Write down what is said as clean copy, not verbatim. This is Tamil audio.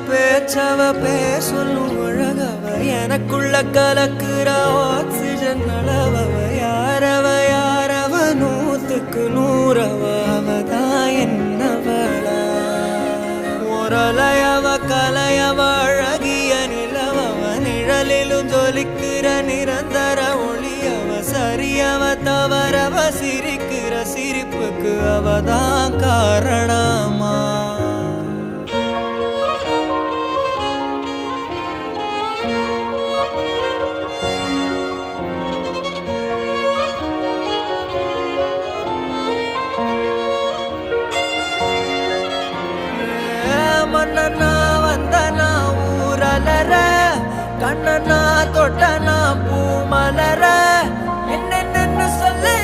பேச்சவ பேர் சொல்லும் அழகவ எனக்குள்ள கலக்குற ஆக்சிஜன் அளவவ யாரவ நூத்துக்கு நூறவ அவதான் என்னவளா முரலையவ கலையவ அழகிய நிலவவ நிழலிலும் ஜொலிக்கிற நிரந்தர ஒளியவ சரியவ தவறவ சிரிக்கிற சிரிப்புக்கு அவதான் காரணமா